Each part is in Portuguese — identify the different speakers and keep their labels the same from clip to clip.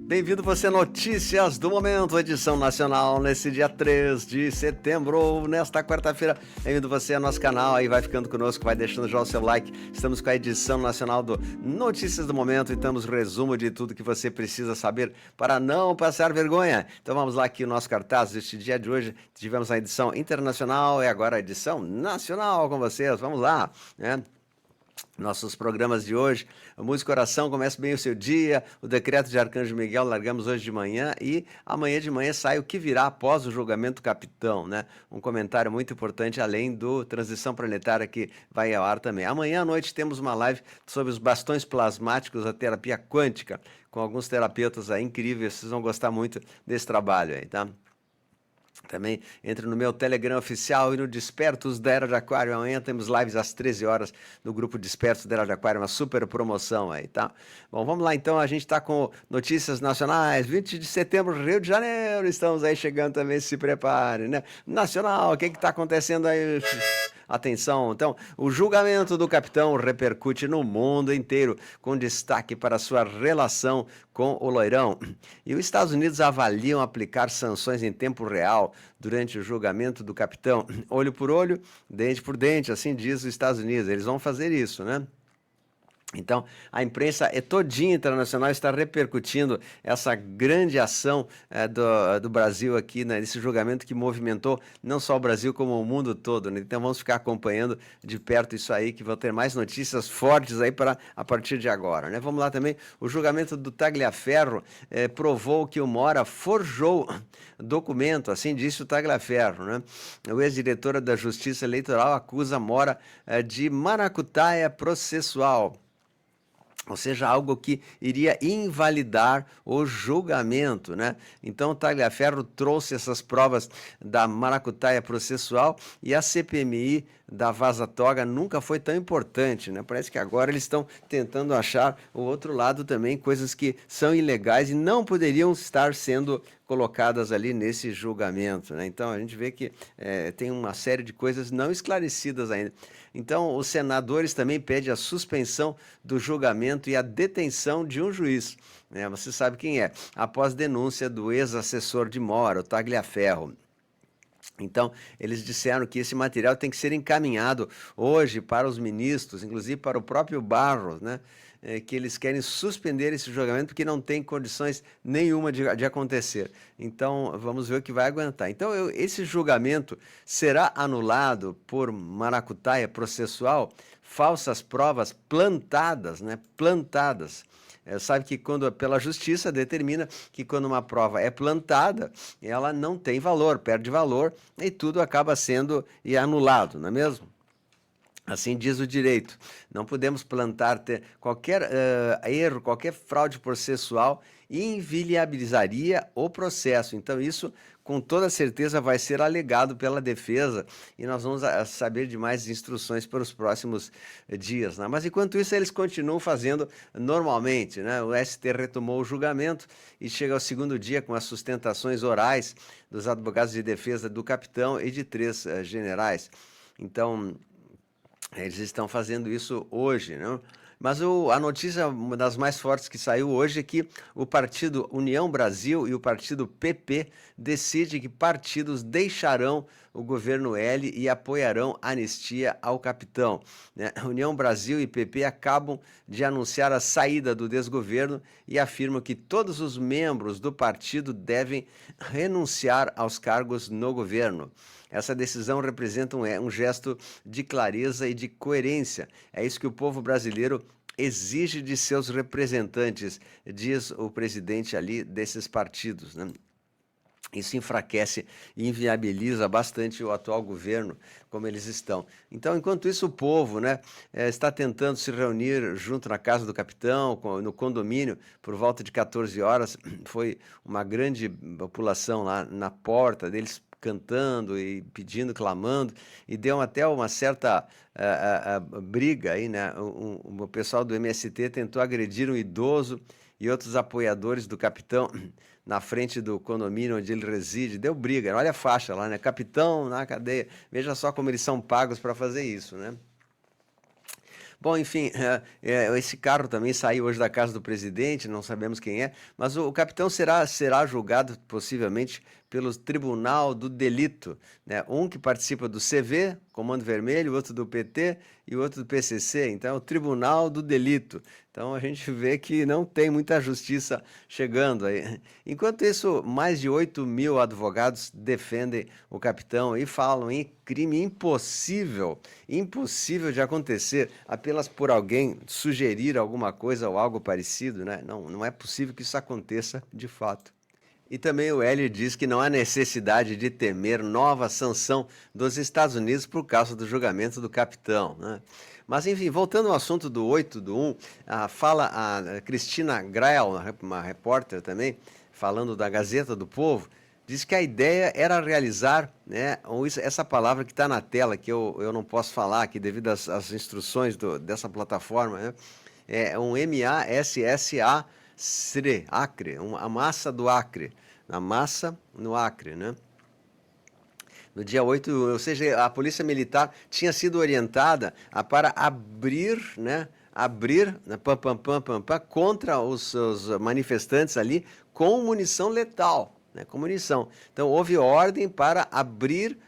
Speaker 1: Bem-vindo você a Notícias do Momento, edição nacional, nesse dia 3 de setembro, nesta quarta-feira. Bem-vindo você ao nosso canal, aí vai ficando conosco, vai deixando já o seu like. Estamos com a edição nacional do Notícias do Momento e temos resumo de tudo que você precisa saber para não passar vergonha. Então vamos lá aqui o nosso cartaz deste dia de hoje. Tivemos a edição internacional e agora a edição nacional com vocês. Vamos lá, né? Nossos programas de hoje, a Música Oração começa bem o seu dia, o decreto de Arcanjo Miguel largamos hoje de manhã e amanhã de manhã sai o que virá após o julgamento do capitão, né? Um comentário muito importante além do Transição Planetária que vai ao ar também. Amanhã à noite temos uma live sobre os bastões plasmáticos, a terapia quântica, com alguns terapeutas aí incríveis, vocês vão gostar muito desse trabalho aí, tá? Também entre no meu Telegram oficial e no Despertos da Era de Aquário. Amanhã temos lives às 13 horas no grupo Despertos da Era de Aquário, uma super promoção aí, tá? Bom, vamos lá então, a gente tá com notícias nacionais, 20 de setembro, Rio de Janeiro, estamos aí chegando também, se prepare, né? Nacional, o que tá acontecendo aí? Atenção, então, o julgamento do capitão repercute no mundo inteiro, com destaque para sua relação com o loirão. E os Estados Unidos avaliam aplicar sanções em tempo real durante o julgamento do capitão. Olho por olho, dente por dente, assim diz os Estados Unidos. Eles vão fazer isso, né? Então, a imprensa todinha internacional está repercutindo essa grande ação do Brasil aqui, né, nesse julgamento que movimentou não só o Brasil, como o mundo todo, né? Então, vamos ficar acompanhando de perto isso aí, que vão ter mais notícias fortes aí para a partir de agora, né? Vamos lá também, o julgamento do Tagliaferro provou que o Mora forjou documento, assim disse o Tagliaferro, né? O ex-diretor da Justiça Eleitoral acusa Mora de maracutaia processual. Ou seja, algo que iria invalidar o julgamento, né? Então, o Tagliaferro trouxe essas provas da maracutaia processual e a CPMI da Vaza Toga nunca foi tão importante, né? Parece que agora eles estão tentando achar o outro lado também, coisas que são ilegais e não poderiam estar sendo colocadas ali nesse julgamento, né? Então, a gente vê que tem uma série de coisas não esclarecidas ainda. Então, os senadores também pedem a suspensão do julgamento e a detenção de um juiz, né? Você sabe quem é, após denúncia do ex-assessor de Mora, o Tagliaferro. Então, eles disseram que esse material tem que ser encaminhado hoje para os ministros, inclusive para o próprio Barros, né? Que eles querem suspender esse julgamento porque não tem condições nenhuma de acontecer. Então, vamos ver o que vai aguentar. Então, esse julgamento será anulado por maracutaia processual, falsas provas plantadas, né? Plantadas. Sabe que quando pela justiça determina que quando uma prova é plantada, ela não tem valor, perde valor e tudo acaba sendo anulado, não é mesmo? Assim diz o direito. Não podemos plantar qualquer erro, qualquer fraude processual inviabilizaria o processo. Então isso com toda certeza vai ser alegado pela defesa e nós vamos saber de mais instruções para os próximos dias, né? Mas enquanto isso eles continuam fazendo normalmente, né? O ST retomou o julgamento e chega ao segundo dia com as sustentações orais dos advogados de defesa do capitão e de 3 generais. Então, eles estão fazendo isso hoje, né? Mas a notícia, uma das mais fortes que saiu hoje é que o partido União Brasil e o partido PP decidem que partidos deixarão o governo L e apoiarão a anistia ao capitão, né? União Brasil e PP acabam de anunciar a saída do desgoverno e afirmam que todos os membros do partido devem renunciar aos cargos no governo. Essa decisão representa um gesto de clareza e de coerência. É isso que o povo brasileiro exige de seus representantes, diz o presidente ali desses partidos, né? Isso enfraquece e inviabiliza bastante o atual governo, como eles estão. Então, enquanto isso, o povo, né, está tentando se reunir junto na casa do capitão, no condomínio, por volta de 14 horas. Foi uma grande população lá na porta deles, cantando e pedindo, clamando, e deu até uma certa briga aí, né? O pessoal do MST tentou agredir um idoso e outros apoiadores do capitão na frente do condomínio onde ele reside. Deu briga, olha a faixa lá, né? Capitão na cadeia. Veja só como eles são pagos para fazer isso, né? Bom, enfim, esse carro também saiu hoje da casa do presidente, não sabemos quem é, mas o capitão será julgado possivelmente pelo Tribunal do Delito, né? Um que participa do CV, Comando Vermelho, outro do PT e outro do PCC, então é o Tribunal do Delito. Então a gente vê que não tem muita justiça chegando aí. Enquanto isso, mais de 8.000 advogados defendem o capitão e falam em crime impossível de acontecer apenas por alguém sugerir alguma coisa ou algo parecido, né? Não é possível que isso aconteça de fato. E também o Hélio diz que não há necessidade de temer nova sanção dos Estados Unidos por causa do julgamento do capitão, né? Mas, enfim, voltando ao assunto do 8 do 1, fala a Cristina Grael, uma repórter também, falando da Gazeta do Povo, diz que a ideia era realizar, né, essa palavra que está na tela, que eu não posso falar aqui devido às instruções dessa plataforma, né? É um MASSA, Acre, a massa do Acre, a massa no Acre, né? No dia 8, ou seja, a Polícia Militar tinha sido orientada para abrir, né, contra os manifestantes ali com munição letal, né, com munição. Então houve ordem para abrir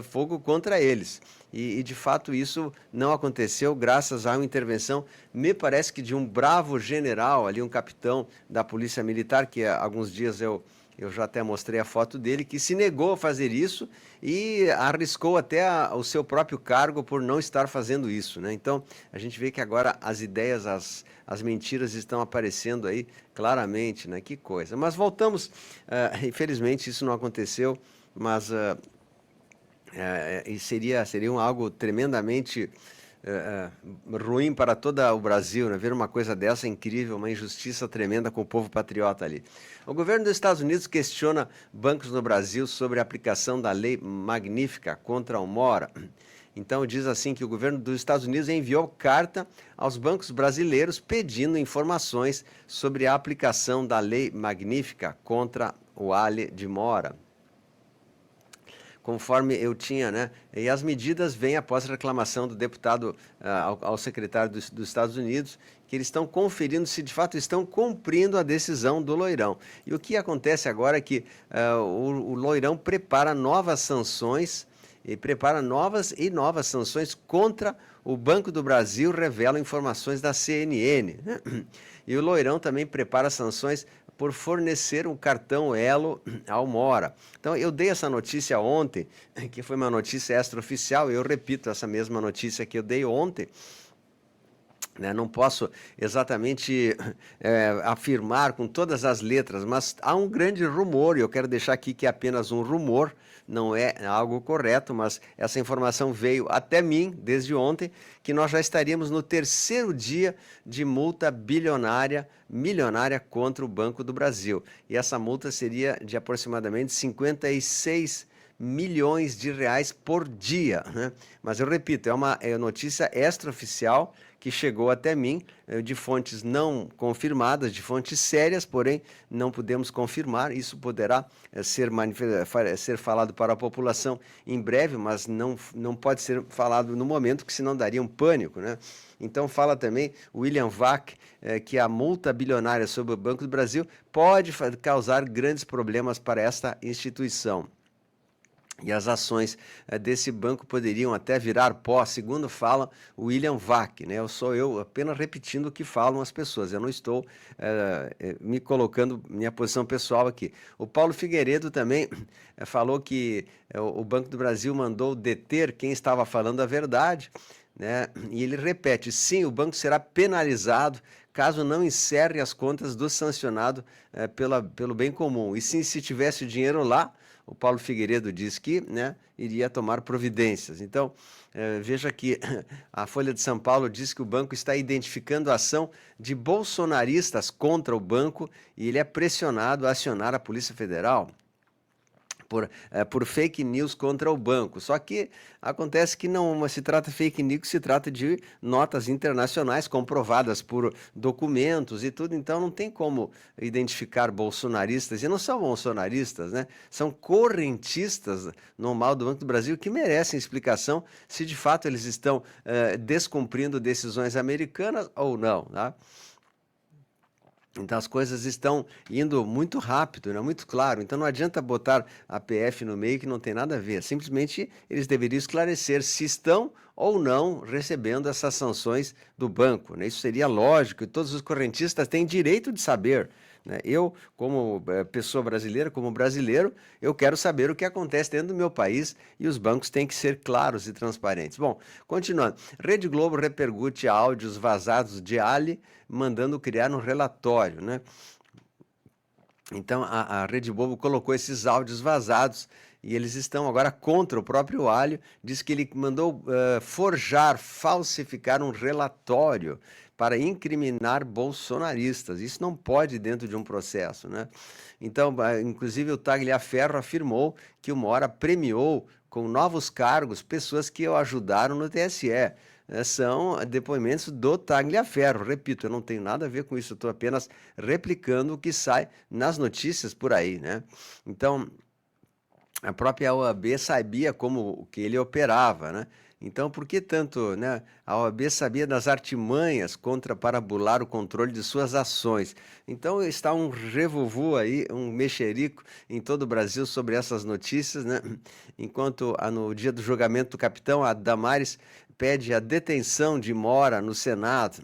Speaker 1: fogo contra eles. E de fato isso não aconteceu graças a uma intervenção, me parece que de um bravo general ali, um capitão da Polícia Militar, que há alguns dias eu já até mostrei a foto dele, que se negou a fazer isso e arriscou até o seu próprio cargo por não estar fazendo isso, né? Então, a gente vê que agora as ideias, as mentiras estão aparecendo aí claramente, né? Que coisa. Mas voltamos, infelizmente isso não aconteceu, mas e seria algo tremendamente ruim para todo o Brasil, né? Ver uma coisa dessa incrível, uma injustiça tremenda com o povo patriota ali. O governo dos Estados Unidos questiona bancos no Brasil sobre a aplicação da lei magnífica contra o Mora. Então diz assim que o governo dos Estados Unidos enviou carta aos bancos brasileiros pedindo informações sobre a aplicação da lei magnífica contra o Ale de Mora. Conforme eu tinha, né? E as medidas vêm após a reclamação do deputado ao secretário dos Estados Unidos, que eles estão conferindo se de fato estão cumprindo a decisão do Loirão. E o que acontece agora é que o Loirão prepara novas sanções, e prepara novas sanções contra o Banco do Brasil, revelam informações da CNN, né? E o Loirão também prepara sanções por fornecer um cartão Elo ao Mora. Então, eu dei essa notícia ontem, que foi uma notícia extraoficial, e eu repito essa mesma notícia que eu dei ontem, né? Não posso exatamente afirmar com todas as letras, mas há um grande rumor, e eu quero deixar aqui que é apenas um rumor, não é algo correto, mas essa informação veio até mim desde ontem, que nós já estaríamos no 3º dia de multa milionária contra o Banco do Brasil. E essa multa seria de aproximadamente 56 milhões de reais por dia, né? Mas eu repito, é uma notícia extraoficial que chegou até mim de fontes não confirmadas, de fontes sérias, porém não podemos confirmar. Isso poderá ser falado para a população em breve, mas não pode ser falado no momento, que senão daria um pânico, né? Então fala também William Vac que a multa bilionária sobre o Banco do Brasil pode causar grandes problemas para esta instituição. E as ações desse banco poderiam até virar pó, segundo fala o William Vac, né? Sou eu apenas repetindo o que falam as pessoas, eu não estou me colocando minha posição pessoal aqui. O Paulo Figueiredo também falou que o Banco do Brasil mandou deter quem estava falando a verdade, né? E ele repete, sim, o banco será penalizado caso não encerre as contas do sancionado pelo bem comum. E sim, se tivesse o dinheiro lá, o Paulo Figueiredo diz que, né, iria tomar providências. Então, veja que a Folha de São Paulo diz que o banco está identificando a ação de bolsonaristas contra o banco e ele é pressionado a acionar a Polícia Federal. por fake news contra o banco. Só que acontece que não se trata fake news, se trata de notas internacionais comprovadas por documentos e tudo, então não tem como identificar bolsonaristas, e não são bolsonaristas, né? São correntistas normal do Banco do Brasil que merecem explicação se de fato eles estão descumprindo decisões americanas ou não, tá? Então as coisas estão indo muito rápido, né? Muito claro. Então não adianta botar a PF no meio que não tem nada a ver. Simplesmente eles deveriam esclarecer se estão ou não recebendo essas sanções do banco, né? Isso seria lógico e todos os correntistas têm direito de saber, né? Eu, como pessoa brasileira, como brasileiro, eu quero saber o que acontece dentro do meu país e os bancos têm que ser claros e transparentes. Bom, continuando. Rede Globo repercute áudios vazados de Ali mandando criar um relatório, né? Então a Rede Globo colocou esses áudios vazados e eles estão agora contra o próprio Alho, diz que ele mandou falsificar um relatório para incriminar bolsonaristas. Isso não pode dentro de um processo, né? Então, inclusive o Tagliaferro afirmou que uma hora premiou com novos cargos pessoas que o ajudaram no TSE. São depoimentos do Tagliaferro. Repito, eu não tenho nada a ver com isso, estou apenas replicando o que sai nas notícias por aí, né? Então, a própria OAB sabia como que ele operava, né? Então, por que tanto, né? A OAB sabia das artimanhas para bular o controle de suas ações. Então, está um revuvu aí, um mexerico em todo o Brasil sobre essas notícias, né? Enquanto no dia do julgamento do capitão, a Damares pede a detenção de Mora no Senado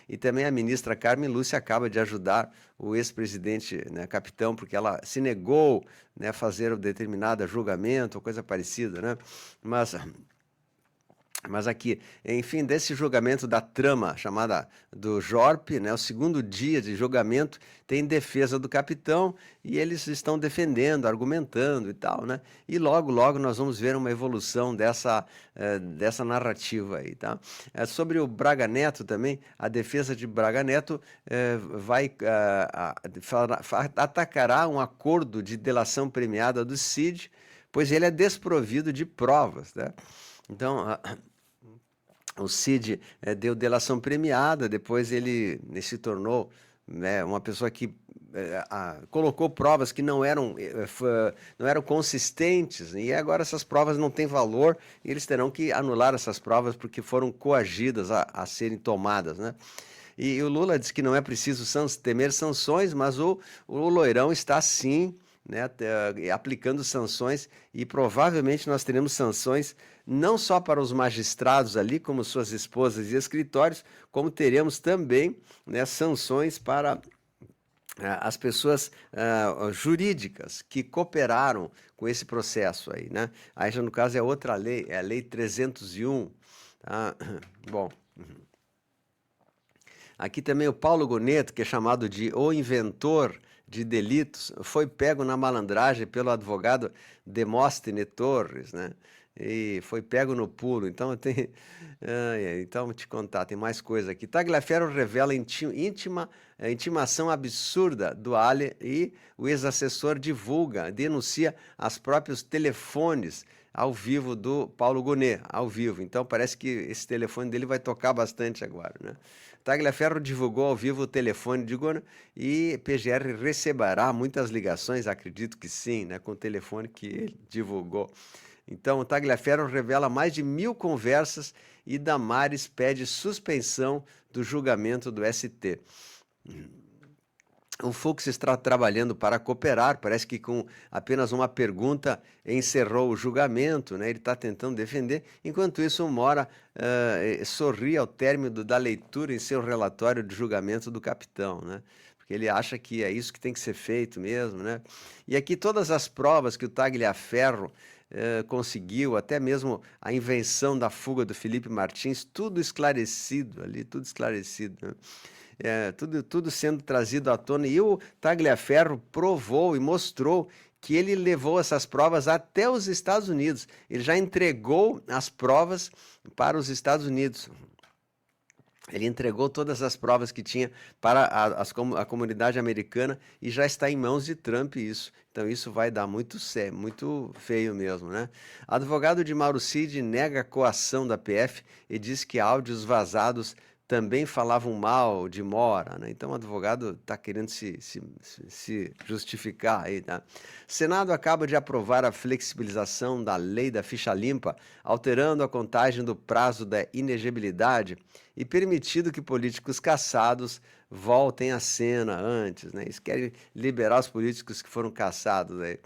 Speaker 1: e também a ministra Carmen Lúcia acaba de ajudar o ex-presidente, né, capitão, porque ela se negou, né, a fazer um determinado julgamento ou coisa parecida, né? Mas aqui, enfim, desse julgamento da trama chamada do JORP, né, o segundo dia de julgamento, tem defesa do capitão e eles estão defendendo, argumentando e tal, né? E logo, logo nós vamos ver uma evolução dessa narrativa aí, tá? Sobre o Braga Neto também, a defesa de Braga Neto atacará um acordo de delação premiada do Cid, pois ele é desprovido de provas, né? Então, o Cid deu delação premiada, depois ele se tornou, né, uma pessoa que colocou provas que não eram consistentes, e agora essas provas não têm valor, e eles terão que anular essas provas porque foram coagidas a serem tomadas, né? E o Lula diz que não é preciso temer sanções, mas o Loirão está sim, né, aplicando sanções, e provavelmente nós teremos sanções não só para os magistrados ali, como suas esposas e escritórios, como teremos também, né, sanções para as pessoas jurídicas que cooperaram com esse processo aí, né? Aí já no caso é outra lei, é a Lei 301, tá? Bom, aqui também o Paulo Goneto, que é chamado de o inventor de delitos, foi pego na malandragem pelo advogado Demóstenes Torres, né? E foi pego no pulo. Então então vou te contar, tem mais coisa aqui. Tagliaferro revela intimação absurda do Ali e o ex-assessor denuncia os próprios telefones ao vivo do Paulo Gonet, ao vivo. Então parece que esse telefone dele vai tocar bastante agora, né? Tagliaferro divulgou ao vivo o telefone de Gonet e PGR receberá muitas ligações, acredito que sim, né, com o telefone que ele divulgou. Então, o Tagliaferro revela mais de 1000 conversas e Damares pede suspensão do julgamento do ST. O Fux está trabalhando para cooperar, parece que com apenas uma pergunta encerrou o julgamento, né? Ele está tentando defender. Enquanto isso, o Mora sorri ao término da leitura em seu relatório de julgamento do capitão, né? Porque ele acha que é isso que tem que ser feito mesmo, né? E aqui todas as provas que o Tagliaferro conseguiu, até mesmo a invenção da fuga do Felipe Martins, tudo esclarecido ali, tudo esclarecido, né? Tudo sendo trazido à tona, e o Tagliaferro provou e mostrou que ele levou essas provas até os Estados Unidos. Ele já entregou as provas para os Estados Unidos. Ele entregou todas as provas que tinha para a comunidade americana e já está em mãos de Trump isso. Então isso vai dar muito sério, muito feio mesmo, né? Advogado de Mauro Cid nega a coação da PF e diz que áudios vazados também falavam mal de Mora, né? Então o advogado está querendo se justificar aí, tá? Senado acaba de aprovar a flexibilização da lei da ficha limpa, alterando a contagem do prazo da inegibilidade e permitindo que políticos caçados voltem à cena antes, né? Eles querem liberar os políticos que foram caçados aí.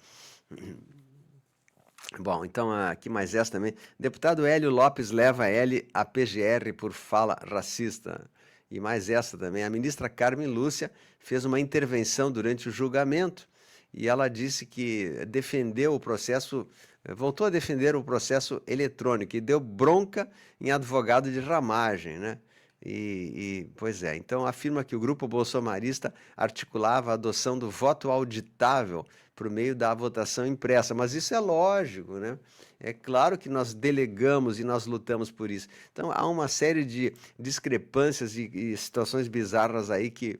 Speaker 1: Bom, então aqui mais essa também. Deputado Hélio Lopes leva L a PGR por fala racista. E mais essa também. A ministra Carmen Lúcia fez uma intervenção durante o julgamento e ela disse que defendeu o processo, voltou a defender o processo eletrônico e deu bronca em advogado de ramagem, né? Pois é, então afirma que o grupo bolsonarista articulava a adoção do voto auditável por meio da votação impressa, mas isso é lógico, né? É claro que nós delegamos e nós lutamos por isso. Então há uma série de discrepâncias e situações bizarras aí que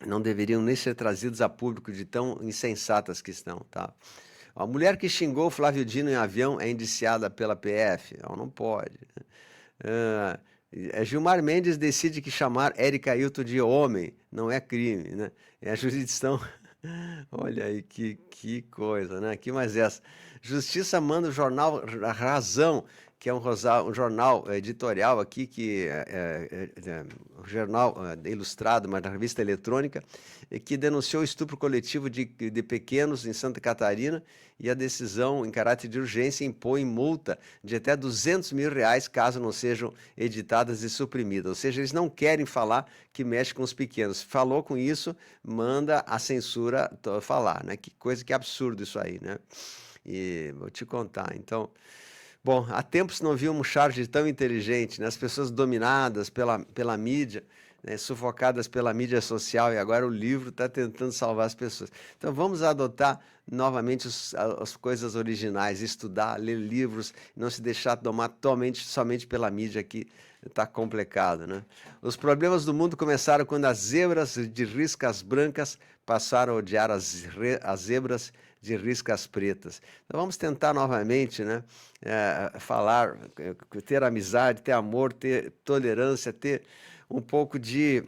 Speaker 1: não deveriam nem ser trazidas a público de tão insensatas que estão, tá? A mulher que xingou Flávio Dino em avião é indiciada pela PF? Ela não pode. Gilmar Mendes decide que chamar Érica Ailton de homem não é crime, né? É a jurisdição. Olha aí que coisa, né? Que mais essa? Justiça manda o jornal Razão, que é um jornal editorial aqui, um jornal ilustrado, mas na revista eletrônica, que denunciou o estupro coletivo de pequenos em Santa Catarina e a decisão em caráter de urgência impõe multa de até R$200 mil caso não sejam editadas e suprimidas. Ou seja, eles não querem falar que mexe com os pequenos. Falou com isso, manda a censura falar, né? Que coisa, que absurdo isso aí, né? E vou te contar, então... Bom, há tempos não vi um charge tão inteligente, né? As pessoas dominadas pela mídia, né? Sufocadas pela mídia social, e agora o livro está tentando salvar as pessoas. Então vamos adotar novamente as coisas originais, estudar, ler livros, não se deixar tomar somente pela mídia, que está complicado, né? Os problemas do mundo começaram quando as zebras de riscas brancas passaram a odiar as zebras de riscas pretas. Então vamos tentar novamente, né, falar, ter amizade, ter amor, ter tolerância, ter um pouco de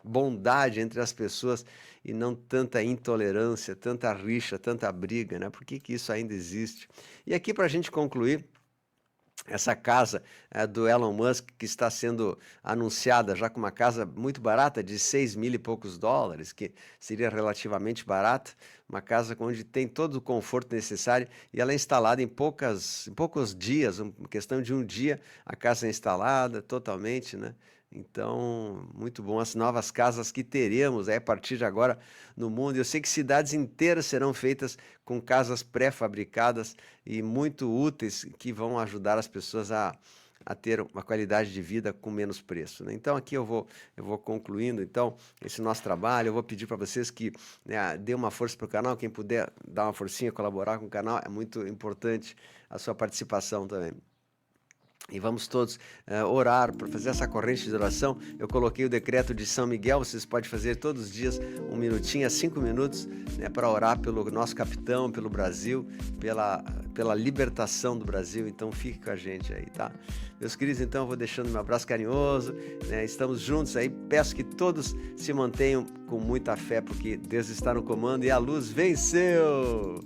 Speaker 1: bondade entre as pessoas e não tanta intolerância, tanta rixa, tanta briga, né? Por que isso ainda existe? E aqui, para a gente concluir, essa casa do Elon Musk, que está sendo anunciada já com uma casa muito barata, de 6 mil e poucos dólares, que seria relativamente barata, uma casa onde tem todo o conforto necessário, e ela é instalada em poucos dias, questão de um dia, a casa é instalada totalmente, né? Então, muito bom as novas casas que teremos a partir de agora no mundo. Eu sei que cidades inteiras serão feitas com casas pré-fabricadas e muito úteis, que vão ajudar as pessoas a ter uma qualidade de vida com menos preço, né? Então aqui eu vou concluindo então esse nosso trabalho. Eu vou pedir para vocês que, né, dê uma força para o canal. Quem puder dar uma forcinha, colaborar com o canal, é muito importante a sua participação também. E vamos todos orar, para fazer essa corrente de oração. Eu coloquei o decreto de São Miguel. Vocês podem fazer todos os dias 1 minutinho, 5 minutos, né, para orar pelo nosso capitão, pelo Brasil, pela libertação do Brasil. Então fique com a gente aí, tá? Meus queridos, então eu vou deixando meu abraço carinhoso, né? Estamos juntos aí. Peço que todos se mantenham com muita fé, porque Deus está no comando e a luz venceu!